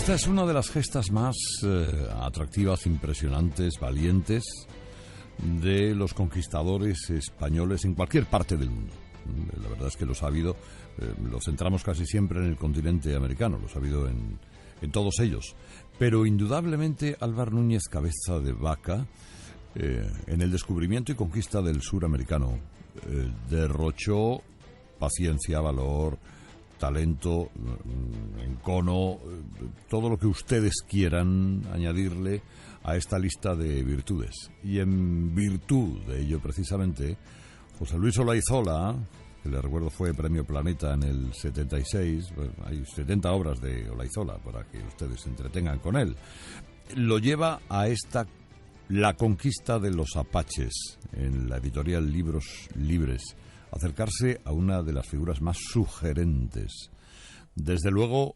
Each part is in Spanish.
Esta es una de las gestas más atractivas, impresionantes, valientes de los conquistadores españoles en cualquier parte del mundo. La verdad es que los ha habido, los centramos casi siempre en el continente americano, los ha habido en todos ellos. Pero indudablemente Álvar Núñez Cabeza de Vaca, en el descubrimiento y conquista del sur americano, derrochó paciencia, valor, talento, encono, todo lo que ustedes quieran añadirle a esta lista de virtudes. Y en virtud de ello, precisamente, José Luis Olaizola, que le recuerdo fue Premio Planeta en el 76, bueno, hay 70 obras de Olaizola para que ustedes se entretengan con él, lo lleva a La conquista de los apaches, en la editorial Libros Libres, acercarse a una de las figuras más sugerentes, desde luego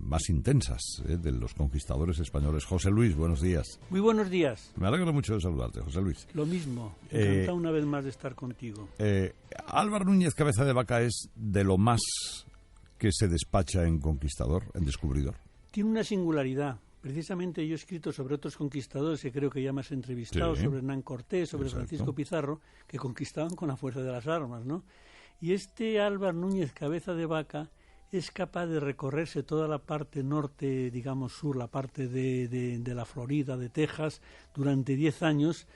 más intensas, de los conquistadores españoles. José Luis, buenos días. Muy buenos días. Me alegro mucho de saludarte, José Luis. Lo mismo, encantado una vez más de estar contigo. Álvar Núñez Cabeza de Vaca es de lo más que se despacha en conquistador, en descubridor. Tiene una singularidad. Precisamente yo he escrito sobre otros conquistadores que creo que ya me has entrevistado, sí, sobre Hernán Cortés, sobre Francisco Pizarro, que conquistaban con la fuerza de las armas, ¿no? Y este Álvar Núñez Cabeza de Vaca es capaz de recorrerse toda la parte norte, digamos sur, la parte de la Florida, de Texas, durante 10 años,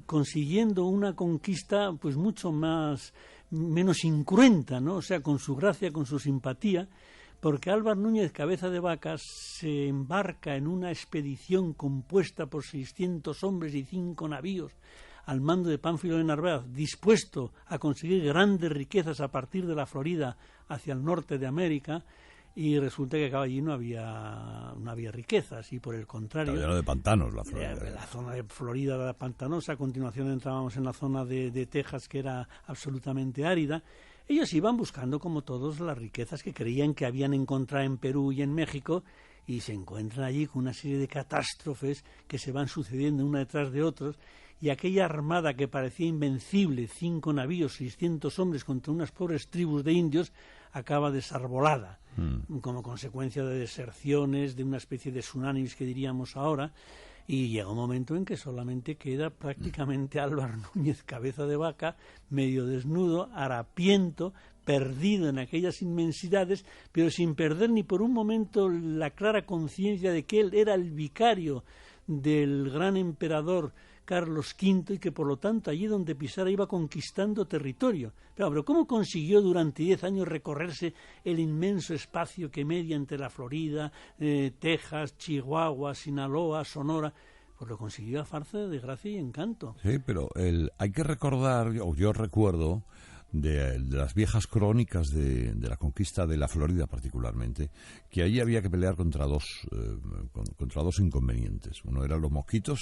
consiguiendo una conquista pues mucho menos incruenta, ¿no? O sea, con su gracia, con su simpatía, porque Álvar Núñez Cabeza de Vaca se embarca en una expedición compuesta por 600 hombres y 5 navíos al mando de Pánfilo de Narváez, dispuesto a conseguir grandes riquezas a partir de la Florida hacia el norte de América, y resulta que allí no había riquezas, y por el contrario... Estaba lleno de pantanos la Florida. La zona de Florida era pantanosa, a continuación entrábamos en la zona de Texas, que era absolutamente árida. Ellos iban buscando, como todos, las riquezas que creían que habían encontrado en Perú y en México, y se encuentran allí con una serie de catástrofes que se van sucediendo una detrás de otros, y aquella armada que parecía invencible, 5 navíos, 600 hombres contra unas pobres tribus de indios, acaba desarbolada, como consecuencia de deserciones, de una especie de tsunamis que diríamos ahora. Y llega un momento en que solamente queda prácticamente Álvar Núñez Cabeza de Vaca, medio desnudo, harapiento, perdido en aquellas inmensidades, pero sin perder ni por un momento la clara conciencia de que él era el vicario del gran emperador Carlos V, y que por lo tanto allí donde pisara iba conquistando territorio. Pero ¿cómo consiguió durante 10 años recorrerse el inmenso espacio que media entre la Florida, Texas, Chihuahua, Sinaloa, Sonora? Pues lo consiguió a farsa de gracia y encanto. Sí, pero hay que recordar, o yo recuerdo, de las viejas crónicas de la conquista de la Florida particularmente, que allí había que pelear contra dos inconvenientes. Uno eran los mosquitos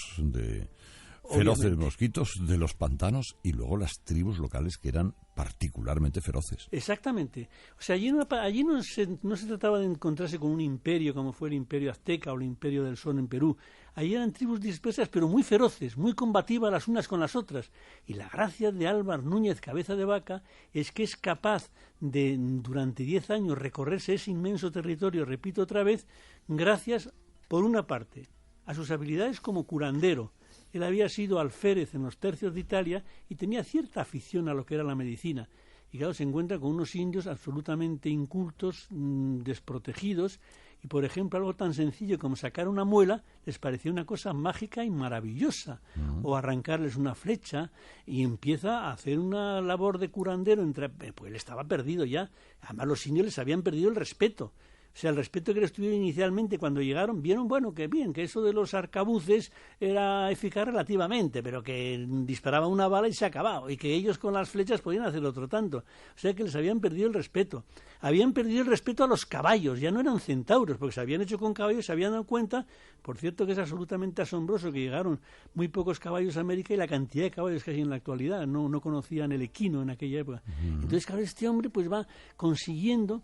feroces mosquitos de los pantanos, y luego las tribus locales que eran particularmente feroces. Exactamente. O sea, allí no se trataba de encontrarse con un imperio como fue el imperio azteca o el imperio del Sol en Perú. Allí eran tribus dispersas pero muy feroces, muy combativas las unas con las otras. Y la gracia de Álvar Núñez Cabeza de Vaca es que es capaz de, durante 10 años, recorrerse ese inmenso territorio, repito otra vez, gracias, por una parte, a sus habilidades como curandero. Él había sido alférez en los tercios de Italia y tenía cierta afición a lo que era la medicina. Y claro, se encuentra con unos indios absolutamente incultos, desprotegidos, y por ejemplo algo tan sencillo como sacar una muela les parecía una cosa mágica y maravillosa, o arrancarles una flecha, y empieza a hacer una labor de curandero, pues él estaba perdido ya. Además los indios les habían perdido el respeto. O sea, el respeto que les tuvieron inicialmente cuando llegaron, vieron, bueno, que bien, que eso de los arcabuces era eficaz relativamente, pero que disparaba una bala y se acababa, y que ellos con las flechas podían hacer otro tanto. O sea que les habían perdido el respeto. Habían perdido el respeto a los caballos, ya no eran centauros, porque se habían hecho con caballos, se habían dado cuenta, por cierto que es absolutamente asombroso que llegaron muy pocos caballos a América, y la cantidad de caballos que hay en la actualidad, no conocían el equino en aquella época. Entonces, claro, este hombre pues va consiguiendo...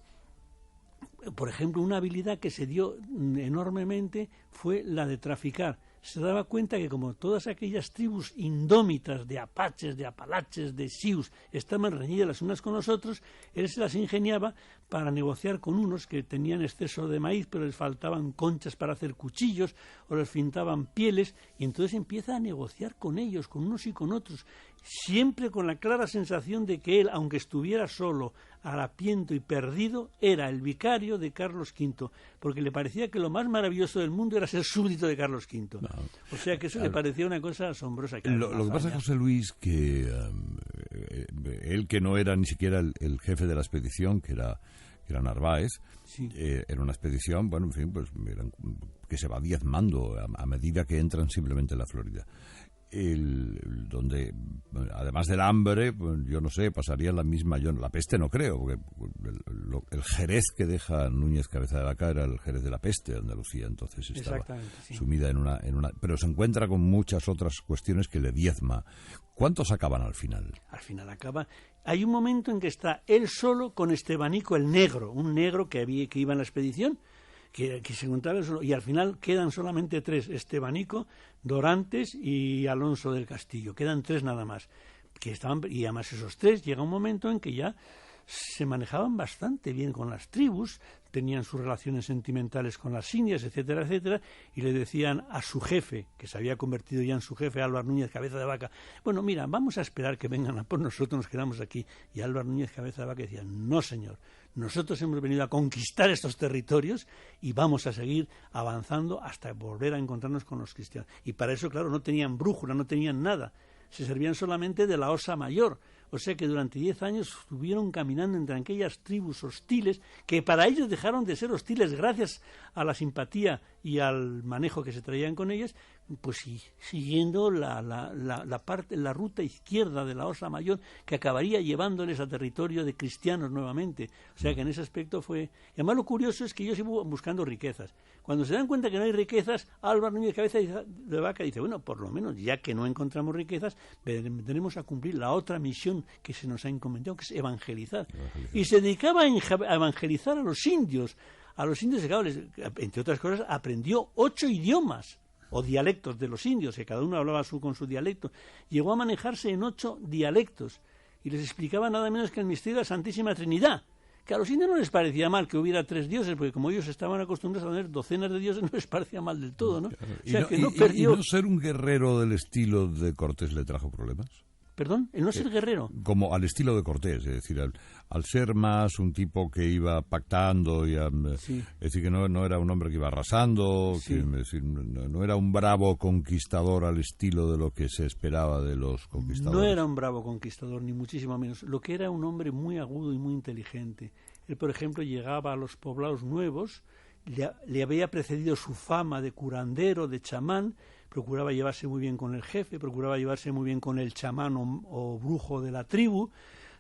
Por ejemplo, una habilidad que se dio enormemente fue la de traficar se daba cuenta que como todas aquellas tribus indómitas de apaches, de apalaches, de sius, estaban reñidas las unas con las otras, él se las ingeniaba para negociar con unos que tenían exceso de maíz, pero les faltaban conchas para hacer cuchillos, o les fintaban pieles, y entonces empieza a negociar con ellos, con unos y con otros, siempre con la clara sensación de que él, aunque estuviera solo, harapiento y perdido, era el vicario de Carlos V, porque le parecía que lo más maravilloso del mundo era ser súbdito de Carlos V. No. O sea que eso le parecía una cosa asombrosa. Lo que pasa, José Luis, que él, que no era ni siquiera el jefe de la expedición, que era Narváez, sí. Era una expedición, bueno, en fin, pues que se va diezmando a medida que entran simplemente en la Florida. Donde, además del hambre, pues, yo no sé, pasaría la misma, yo la peste no creo, porque el Jerez que deja Núñez Cabeza de Vaca era el Jerez de la peste, Andalucía, entonces estaba sumida en una, pero se encuentra con muchas otras cuestiones que le diezma. ¿Cuántos acaban al final? Al final acaba. Hay un momento en que está él solo con Estebanico el Negro, un negro que iba en la expedición, que se encontraba solo, y al final quedan solamente 3, Estebanico, Dorantes y Alonso del Castillo, quedan 3 nada más, y además esos 3 llega un momento en que ya se manejaban bastante bien con las tribus, tenían sus relaciones sentimentales con las indias, etcétera, etcétera, y le decían a su jefe, que se había convertido ya en su jefe, Álvar Núñez Cabeza de Vaca, bueno, mira, vamos a esperar que vengan a por nosotros, nos quedamos aquí. Y Álvar Núñez Cabeza de Vaca decía, no señor, nosotros hemos venido a conquistar estos territorios y vamos a seguir avanzando hasta volver a encontrarnos con los cristianos. Y para eso, claro, no tenían brújula, no tenían nada, se servían solamente de la Osa Mayor. O sea que durante 10 años estuvieron caminando entre aquellas tribus hostiles, que para ellos dejaron de ser hostiles gracias a la simpatía y al manejo que se traían con ellas, pues siguiendo la ruta izquierda de la Osa Mayor, que acabaría llevándoles a territorio de cristianos nuevamente. O sea que en ese aspecto fue... Y además lo curioso es que ellos iban buscando riquezas. Cuando se dan cuenta que no hay riquezas, Álvar Núñez Cabeza de Vaca dice, bueno, por lo menos ya que no encontramos riquezas, tenemos a cumplir la otra misión que se nos ha encomendado, que es evangelizar. Y se dedicaba a evangelizar a los indios. A los indios, entre otras cosas, aprendió 8 idiomas o dialectos de los indios, que cada uno hablaba con su dialecto. Llegó a manejarse en 8 dialectos y les explicaba nada menos que el misterio de la Santísima Trinidad, que a los indios no les parecía mal que hubiera 3 dioses, porque como ellos estaban acostumbrados a tener docenas de dioses, no les parecía mal del todo, ¿no? Claro. O sea, que no perdió... ¿Y no ser un guerrero del estilo de Cortés le trajo problemas? ¿Perdón? ¿El no ser guerrero? Como al estilo de Cortés, es decir, al ser más un tipo que iba pactando, y es decir, que no era un hombre que iba arrasando, sí. Es decir, no era un bravo conquistador al estilo de lo que se esperaba de los conquistadores. No era un bravo conquistador, ni muchísimo menos. Lo que era un hombre muy agudo y muy inteligente. Él, por ejemplo, llegaba a los poblados nuevos, le había precedido su fama de curandero, de chamán, procuraba llevarse muy bien con el jefe, procuraba llevarse muy bien con el chamán o brujo de la tribu,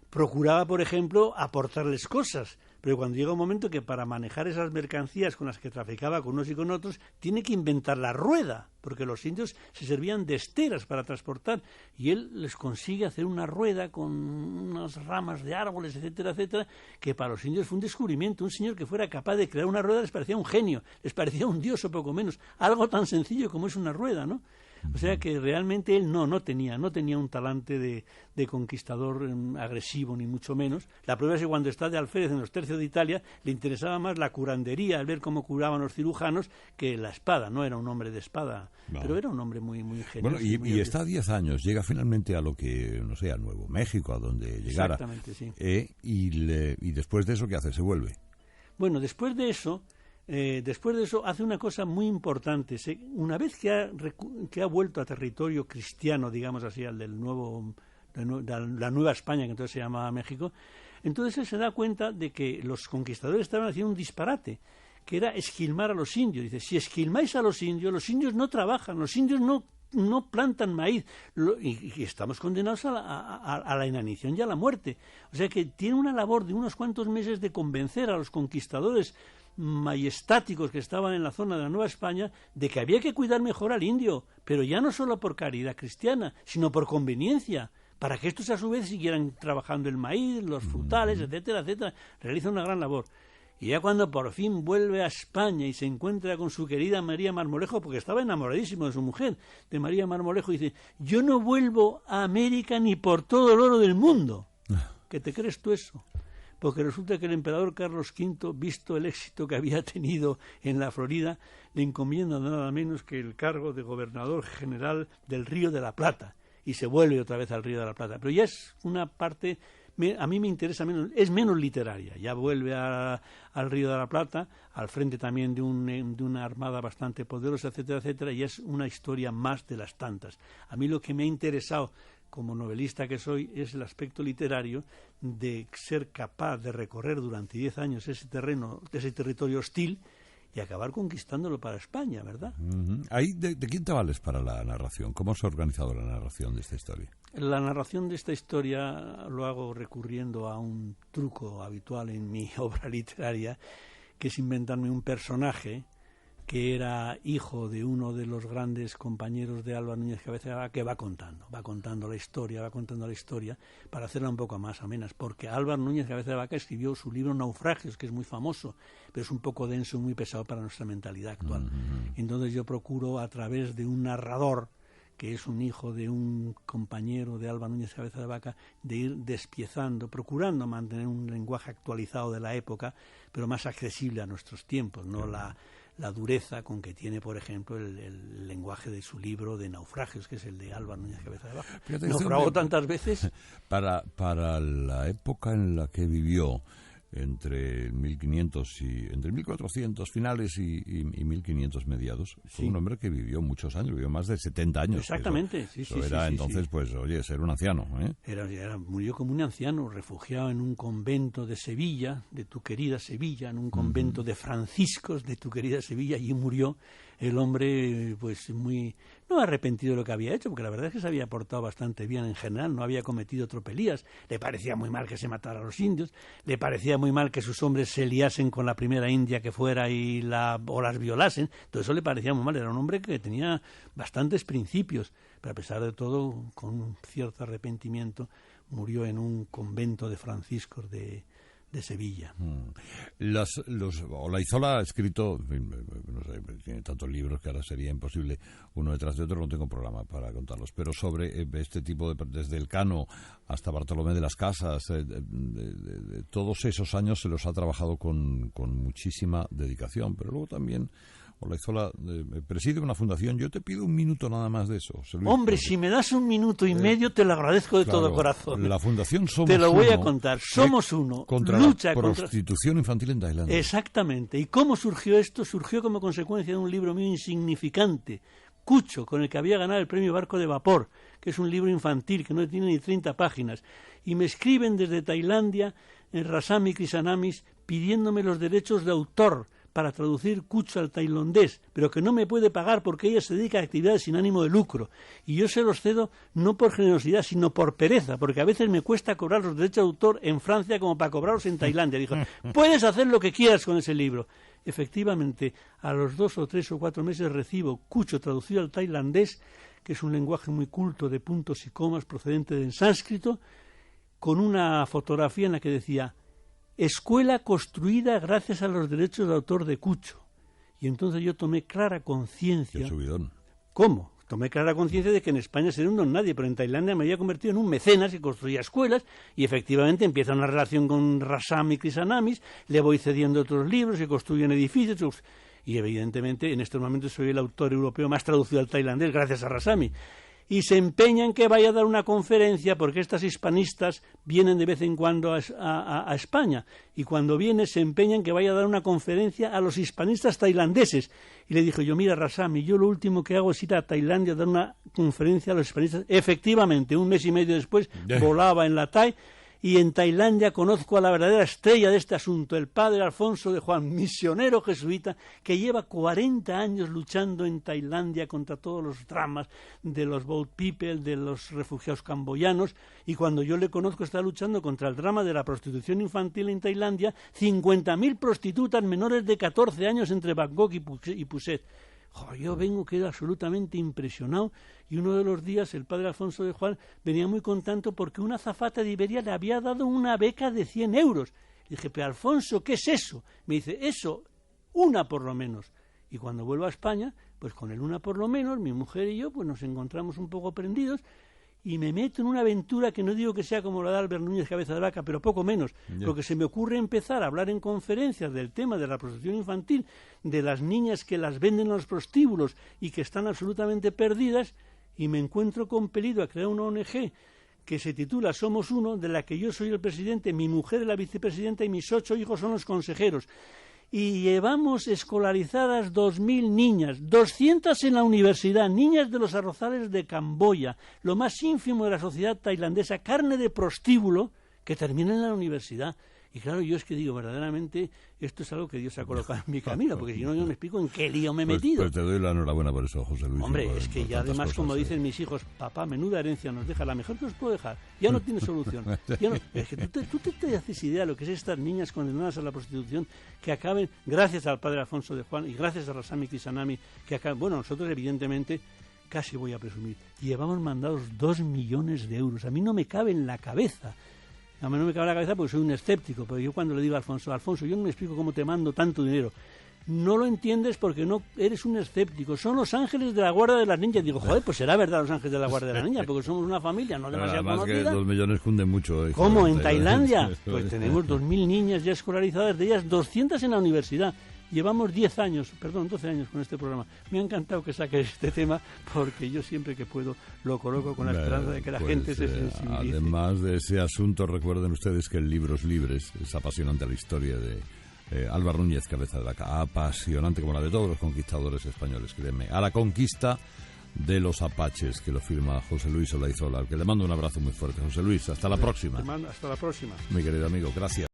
procuraba, por ejemplo, aportarles cosas, pero cuando llega un momento que para manejar esas mercancías con las que traficaba con unos y con otros, tiene que inventar la rueda, porque los indios se servían de esteras para transportar, y él les consigue hacer una rueda con unas ramas de árboles, etcétera, etcétera, que para los indios fue un descubrimiento. Un señor que fuera capaz de crear una rueda les parecía un genio, les parecía un dios o poco menos, algo tan sencillo como es una rueda, ¿no? O sea que realmente él no tenía un talante de conquistador agresivo, ni mucho menos. La prueba es que cuando está de alférez en los tercios de Italia, le interesaba más la curandería, el ver cómo curaban los cirujanos, que la espada. No era un hombre de espada, pero era un hombre muy, muy generoso. Bueno, y está 10 años, llega finalmente a lo que, no sé, a Nuevo México, a donde llegara. Exactamente, sí. Y después de eso, ¿qué hace? ¿Se vuelve? Bueno, después de eso hace una cosa muy importante. Una vez que ha vuelto a territorio cristiano, digamos así, al del la Nueva España, que entonces se llamaba México, entonces él se da cuenta de que los conquistadores estaban haciendo un disparate, que era esquilmar a los indios. Dice, si esquilmáis a los indios no trabajan, los indios no plantan maíz, y estamos condenados a la inanición y a la muerte. O sea que tiene una labor de unos cuantos meses de convencer a los conquistadores majestáticos que estaban en la zona de la Nueva España de que había que cuidar mejor al indio, pero ya no solo por caridad cristiana, sino por conveniencia, para que estos a su vez siguieran trabajando el maíz, los frutales, etcétera, etcétera. Realiza una gran labor. Y ya cuando por fin vuelve a España y se encuentra con su querida María Marmolejo, porque estaba enamoradísimo de su mujer, de María Marmolejo, y dice, yo no vuelvo a América ni por todo el oro del mundo. ¿Qué te crees tú eso? Porque resulta que el emperador Carlos V, visto el éxito que había tenido en la Florida, le encomienda nada menos que el cargo de gobernador general del Río de la Plata, y se vuelve otra vez al Río de la Plata. Pero ya es una parte... a mí me interesa menos, es menos literaria, ya vuelve al Río de la Plata, al frente también de una armada bastante poderosa, etcétera, etcétera, y es una historia más de las tantas. A mí lo que me ha interesado, como novelista que soy, es el aspecto literario de ser capaz de recorrer durante 10 años ese terreno, ese territorio hostil, y acabar conquistándolo para España, ¿verdad? Ahí, ¿de quién te vales para la narración? ¿Cómo se ha organizado la narración de esta historia? La narración de esta historia lo hago recurriendo a un truco habitual en mi obra literaria, que es inventarme un personaje que era hijo de uno de los grandes compañeros de Álvaro Núñez Cabeza de Vaca, que va contando la historia, para hacerla un poco más amena, porque Álvaro Núñez Cabeza de Vaca escribió su libro Naufragios, que es muy famoso, pero es un poco denso y muy pesado para nuestra mentalidad actual. Entonces yo procuro, a través de un narrador, que es un hijo de un compañero de Álvaro Núñez Cabeza de Vaca, de ir despiezando, procurando mantener un lenguaje actualizado de la época, pero más accesible a nuestros tiempos, no la dureza con que tiene, por ejemplo, el lenguaje de su libro de Naufragios, que es el de Álvaro Núñez Cabeza de Vaca. Naufragó tantas veces. Para la época en la que vivió, entre 1500 y entre 1400 finales y 1500 mediados, fue un hombre que vivió muchos años, vivió más de 70 años. Exactamente, eso era entonces, pues, oye, ser un anciano, ¿eh? Murió como un anciano, refugiado en un convento de Sevilla, de tu querida Sevilla, en un convento de franciscos de tu querida Sevilla, y murió el hombre, pues, muy... no arrepentido de lo que había hecho, porque la verdad es que se había portado bastante bien en general, no había cometido tropelías, le parecía muy mal que se matara a los indios, le parecía muy mal que sus hombres se liasen con la primera india que fuera o las violasen, todo eso le parecía muy mal, era un hombre que tenía bastantes principios, pero a pesar de todo, con un cierto arrepentimiento, murió en un convento de franciscos de Sevilla. Olaizola ha escrito, no sé, tiene tantos libros que ahora sería imposible uno detrás de otro, no tengo programa para contarlos, pero sobre este tipo desde Elcano hasta Bartolomé de las Casas, todos esos años se los ha trabajado con muchísima dedicación, pero luego también Olaizola preside una fundación. Yo te pido un minuto nada más de eso. Hombre, si me das un minuto y medio, te lo agradezco de todo corazón. La fundación Somos Uno. Te lo voy a contar. Somos Uno. Contra lucha la prostitución infantil en Tailandia. Exactamente. ¿Y cómo surgió esto? Surgió como consecuencia de un libro mío insignificante, Cucho, con el que había ganado el premio Barco de Vapor, que es un libro infantil que no tiene ni 30 páginas. Y me escriben desde Tailandia, en Rasami Krisanamis, pidiéndome los derechos de autor para traducir Cucho al tailandés, pero que no me puede pagar porque ella se dedica a actividades sin ánimo de lucro. Y yo se los cedo no por generosidad, sino por pereza, porque a veces me cuesta cobrar los derechos de autor en Francia como para cobrarlos en Tailandia. Dijo, puedes hacer lo que quieras con ese libro. Efectivamente, a los 2 o 3 o 4 meses recibo Cucho traducido al tailandés, que es un lenguaje muy culto de puntos y comas procedente del sánscrito, con una fotografía en la que decía: escuela construida gracias a los derechos de autor de Cucho. Y entonces yo tomé clara conciencia. ¡Qué subidón! ¿Cómo? Tomé clara conciencia de que en España sería un don nadie, pero en Tailandia me había convertido en un mecenas que construía escuelas, y efectivamente empieza una relación con Rasami Krisanamis, le voy cediendo otros libros, se construyen edificios, y evidentemente en estos momentos soy el autor europeo más traducido al tailandés gracias a Rasami. Y se empeña en que vaya a dar una conferencia, porque estas hispanistas vienen de vez en cuando a España, y cuando viene se empeña en que vaya a dar una conferencia a los hispanistas tailandeses. Y le dijo yo, mira, Rasami, yo lo último que hago es ir a Tailandia a dar una conferencia a los hispanistas. Efectivamente, un mes y medio después volaba en la TAI, y en Tailandia conozco a la verdadera estrella de este asunto, el padre Alfonso de Juan, misionero jesuita, que lleva 40 años luchando en Tailandia contra todos los dramas de los boat people, de los refugiados camboyanos, y cuando yo le conozco está luchando contra el drama de la prostitución infantil en Tailandia, 50.000 prostitutas menores de 14 años entre Bangkok y Phuket. Yo quedo absolutamente impresionado, y uno de los días el padre Alfonso de Juan venía muy contento porque una azafata de Iberia le había dado una beca de 100 euros. Dije, pero Alfonso, ¿qué es eso? Me dice, eso, una por lo menos. Y cuando vuelvo a España, pues con el una por lo menos, mi mujer y yo, pues nos encontramos un poco prendidos y me meto en una aventura que no digo que sea como la de Albert Núñez Cabeza de Vaca, pero poco menos, porque se me ocurre empezar a hablar en conferencias del tema de la prostitución infantil, de las niñas que las venden en los prostíbulos y que están absolutamente perdidas, y me encuentro compelido a crear una ONG que se titula Somos Uno, de la que yo soy el presidente, mi mujer es la vicepresidenta y mis 8 hijos son los consejeros. Y llevamos escolarizadas 2.000 niñas, 200 en la universidad, niñas de los arrozales de Camboya, lo más ínfimo de la sociedad tailandesa, carne de prostíbulo, que terminan en la universidad. Y claro, yo es que digo, verdaderamente, esto es algo que Dios ha colocado en mi camino, porque si no, yo me explico en qué lío me he metido. Pues te doy la enhorabuena por eso, José Luis. Hombre, es que ya además, como dicen mis hijos, papá, menuda herencia nos deja, la mejor que os puedo dejar, ya no tiene solución. Ya no, es que tú te haces idea de lo que es estas niñas condenadas a la prostitución, que acaben, gracias al padre Alfonso de Juan y gracias a Rasami Kisanami, que acaben, bueno, nosotros evidentemente, casi voy a presumir, llevamos mandados 2 millones de euros, a mí no me cabe en la cabeza. A mí no me cabe en la cabeza porque soy un escéptico, pero yo cuando le digo a Alfonso, yo no me explico cómo te mando tanto dinero. No lo entiendes porque no eres un escéptico. Son los ángeles de la guarda de las niñas. Digo, joder, pues será verdad los ángeles de la guarda de las niñas, porque somos una familia no demasiado conocida. Además que 2 millones cunden mucho. ¿Cómo? ¿En Tailandia? Pues tenemos 2.000 niñas ya escolarizadas, de ellas 200 en la universidad. Llevamos 12 años con este programa. Me ha encantado que saques este tema porque yo siempre que puedo lo coloco con la esperanza de que la gente se sensibilice. Además de ese asunto, recuerden ustedes que el Libros Libres es apasionante la historia de Álvaro Núñez Cabeza de Vaca, apasionante como la de todos los conquistadores españoles, créeme. A la conquista de los apaches, que lo firma José Luis Olaizola, al que le mando un abrazo muy fuerte. José Luis, hasta la próxima. Hasta la próxima. Mi querido amigo, gracias.